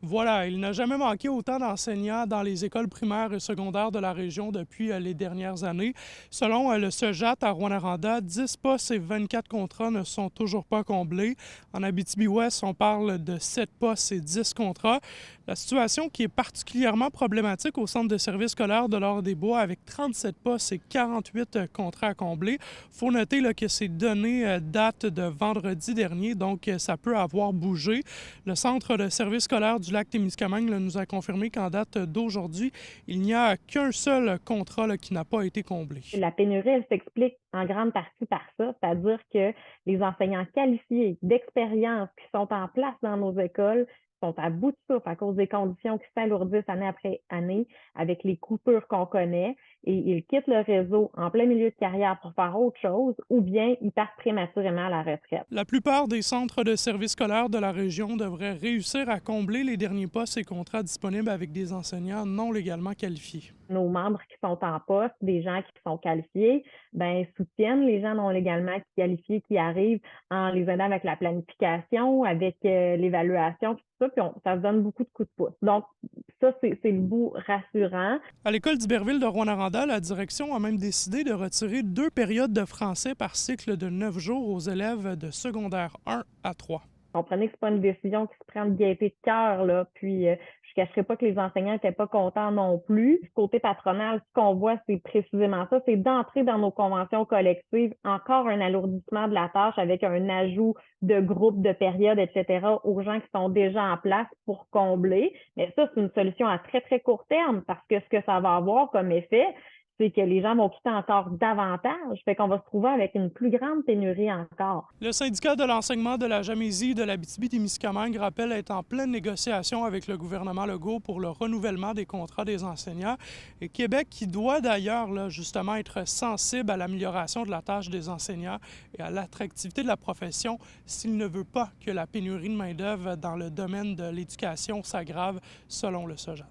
Voilà, il n'a jamais manqué autant d'enseignants dans les écoles primaires et secondaires de la région depuis les dernières années. Selon le Cegat à Rouyn-Noranda, 10 postes et 24 contrats ne sont toujours pas comblés. En Abitibi-Ouest, on parle de 7 postes et 10 contrats. La situation qui est particulièrement problématique au centre de services scolaires de l'Or-des-Bois avec 37 postes et 48 contrats à combler. Il faut noter là, que ces données datent de vendredi dernier, donc ça peut avoir bougé. Le centre de services scolaires du Lac-Témiscamingue nous a confirmé qu'en date d'aujourd'hui, il n'y a qu'un seul contrat là, qui n'a pas été comblé. La pénurie, elle s'explique en grande partie par ça, c'est-à-dire que les enseignants qualifiés d'expérience qui sont en place dans nos écoles sont à bout de souffle à cause des conditions qui s'alourdissent année après année avec les coupures qu'on connaît et ils quittent le réseau en plein milieu de carrière pour faire autre chose ou bien ils partent prématurément à la retraite. La plupart des centres de services scolaires de la région devraient réussir à combler les derniers postes et contrats disponibles avec des enseignants non légalement qualifiés. Nos membres qui sont en poste, des gens qui sont qualifiés, ben, soutiennent les gens non légalement qualifiés qui arrivent en les aidant avec la planification, avec l'évaluation, tout ça, puis ça se donne beaucoup de coups de pouce. Donc, ça, c'est le bout rassurant. À l'école d'Iberville de Rouyn-Noranda, la direction a même décidé de retirer 2 périodes de français par cycle de 9 jours aux élèves de secondaire 1 à 3. Comprenez que c'est pas une décision qui se prend de gaieté de cœur, là. Puis, je cacherai pas que les enseignants n'étaient pas contents non plus. Du côté patronal, ce qu'on voit, c'est précisément ça, c'est d'entrer dans nos conventions collectives encore un alourdissement de la tâche avec un ajout de groupes, de périodes, etc. aux gens qui sont déjà en place pour combler. Mais ça, c'est une solution à très, très court terme parce que ce que ça va avoir comme effet, c'est que les gens vont quitter encore davantage. Fait qu'on va se trouver avec une plus grande pénurie encore. Le syndicat de l'enseignement de la Jamaisie de l'Abitibi-Témiscamingue rappelle être en pleine négociation avec le gouvernement Legault pour le renouvellement des contrats des enseignants. Et Québec qui doit d'ailleurs là, justement être sensible à l'amélioration de la tâche des enseignants et à l'attractivité de la profession s'il ne veut pas que la pénurie de main-d'œuvre dans le domaine de l'éducation s'aggrave selon le Cegat.